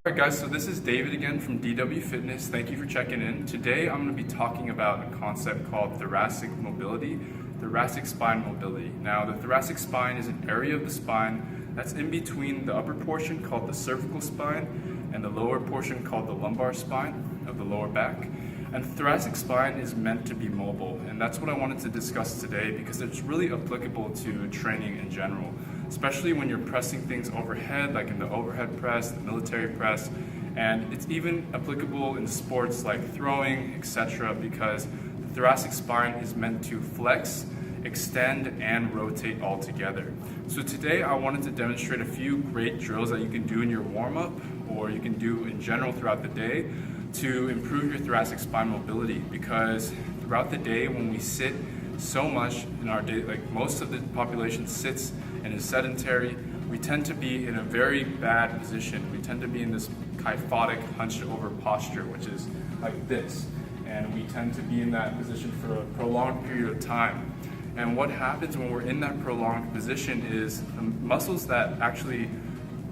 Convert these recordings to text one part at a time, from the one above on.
Alright guys, so this is David again from DW Fitness. Thank you for checking in. Today I'm going to be talking about a concept called thoracic mobility, thoracic spine mobility. Now the thoracic spine is an area of the spine that's in between the upper portion called the cervical spine and the lower portion called the lumbar spine of the lower back. And the thoracic spine is meant to be mobile, and that's what I wanted to discuss today because it's really applicable to training in general, especially when you're pressing things overhead, like in the overhead press, the military press, and it's even applicable in sports like throwing, etc., because the thoracic spine is meant to flex, extend, and rotate all together. So today I wanted to demonstrate a few great drills that you can do in your warm-up or you can do in general throughout the day to improve your thoracic spine mobility, because throughout the day when we sit so much in our day, like most of the population sits and is sedentary, we tend to be in a very bad position. We tend to be in this kyphotic hunched over posture, which is like this, and we tend to be in that position for a prolonged period of time. And what happens when we're in that prolonged position is the muscles that actually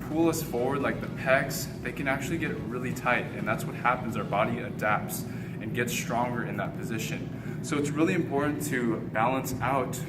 pull us forward, like the pecs, they can actually get really tight, and that's what happens. Our body adapts and gets stronger in that position. So it's really important to balance out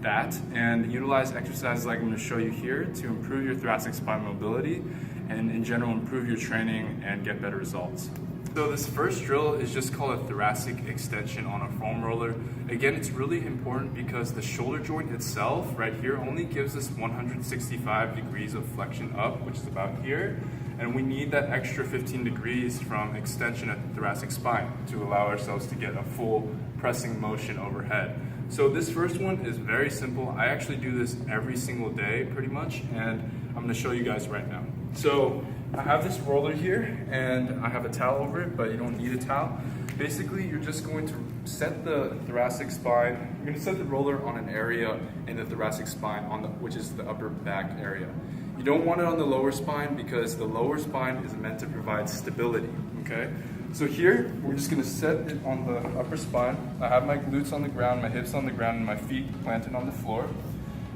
that and utilize exercises like I'm going to show you here to improve your thoracic spine mobility and in general improve your training and get better results. So this first drill is just called a thoracic extension on a foam roller. Again, it's really important because the shoulder joint itself right here only gives us 165 degrees of flexion up, which is about here, and we need that extra 15 degrees from extension at the thoracic spine to allow ourselves to get a full pressing motion overhead. So this first one is very simple. I actually do this every single day pretty much, and I'm going to show you guys right now. So I have this roller here and I have a towel over it, but you don't need a towel. Basically, you're just going to set the thoracic spine, you're going to set the roller on an area in the thoracic spine which is the upper back area. You don't want it on the lower spine because the lower spine is meant to provide stability, okay? So here, we're just gonna set it on the upper spine. I have my glutes on the ground, my hips on the ground, and my feet planted on the floor.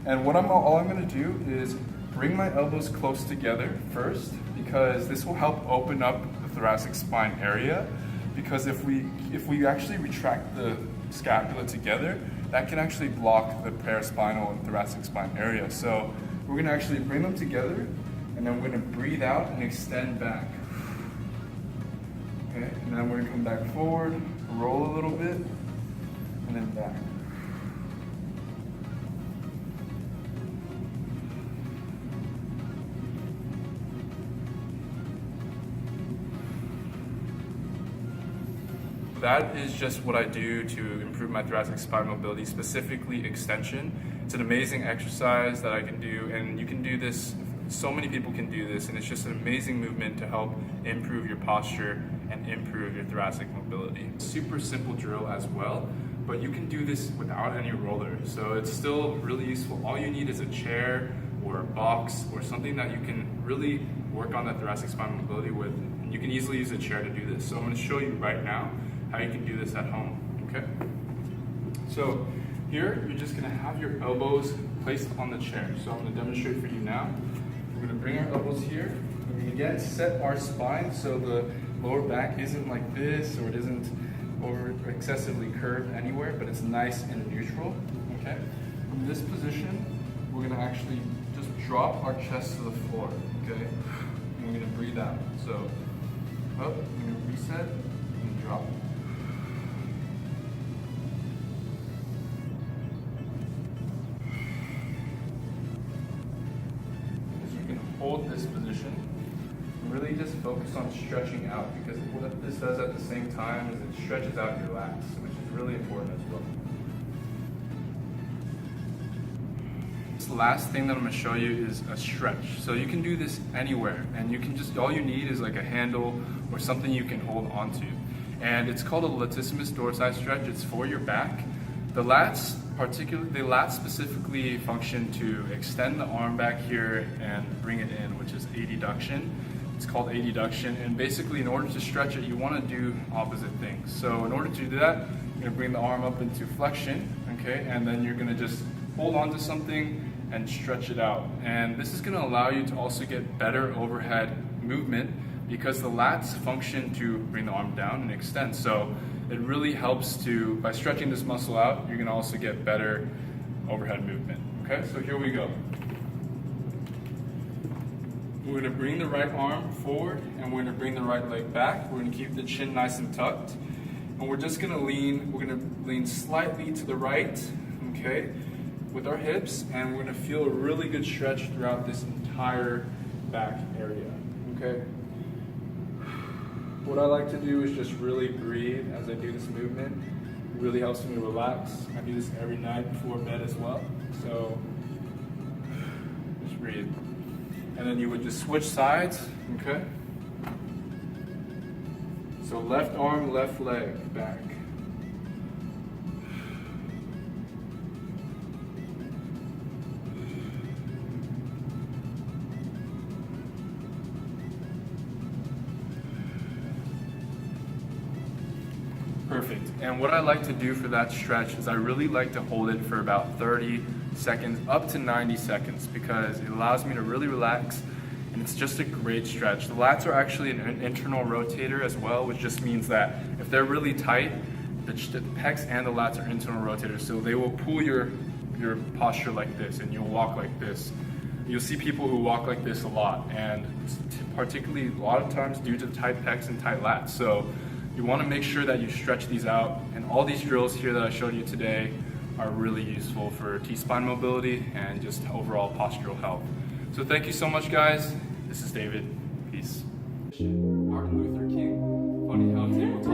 And all I'm gonna do is bring my elbows close together first, because this will help open up the thoracic spine area. Because if we actually retract the scapula together, that can actually block the paraspinal and thoracic spine area. So we're gonna actually bring them together, and then we're gonna breathe out and extend back. Okay, and then we're gonna come back forward, roll a little bit, and then back. That is just what I do to improve my thoracic spine mobility, specifically extension. It's an amazing exercise that I can do, and you can do this, so many people can do this, and it's just an amazing movement to help improve your posture and improve your thoracic mobility. Super simple drill as well, but you can do this without any roller, so it's still really useful. All you need is a chair or a box or something that you can really work on that thoracic spine mobility with. And you can easily use a chair to do this. So I'm going to show you right now how you can do this at home, okay? So here, you're just gonna have your elbows placed on the chair. So I'm gonna demonstrate for you now. We're gonna bring our elbows here. We're gonna again set our spine so the lower back isn't like this, or it isn't over excessively curved anywhere, but it's nice and neutral, okay? In this position, we're gonna actually just drop our chest to the floor, okay? And we're gonna breathe out. So up, we're gonna reset and drop. Hold this position and really just focus on stretching out, because what this does at the same time is it stretches out your lats, which is really important as well. This last thing that I'm going to show you is a stretch. So you can do this anywhere, and you can just, all you need is like a handle or something you can hold onto. And it's called a latissimus dorsi stretch. It's for your back. The lats specifically function to extend the arm back here and bring it in, which is adduction. It's called adduction, and basically in order to stretch it, you want to do opposite things. So in order to do that, you're going to bring the arm up into flexion, okay, and then you're going to just hold on to something and stretch it out. And this is going to allow you to also get better overhead movement because the lats function to bring the arm down and extend. So it really helps to, by stretching this muscle out, you're gonna also get better overhead movement. Okay, so here we go. We're gonna bring the right arm forward and we're gonna bring the right leg back. We're gonna keep the chin nice and tucked. And we're just gonna lean slightly to the right, okay, with our hips, and we're gonna feel a really good stretch throughout this entire back area, okay? What I like to do is just really breathe as I do this movement. It really helps me relax. I do this every night before bed as well. So just breathe. And then you would just switch sides, okay? So left arm, left leg, back. Perfect. And what I like to do for that stretch is I really like to hold it for about 30 seconds, up to 90 seconds, because it allows me to really relax, and it's just a great stretch. The lats are actually an internal rotator as well, which just means that if they're really tight, the pecs and the lats are internal rotators, so they will pull your posture like this, and you'll walk like this. You'll see people who walk like this a lot, and particularly a lot of times due to tight pecs and tight lats. So you want to make sure that you stretch these out, and all these drills here that I showed you today are really useful for T-spine mobility and just overall postural health. So thank you so much, guys. This is David. Peace. Martin Luther King. Funny how it's able to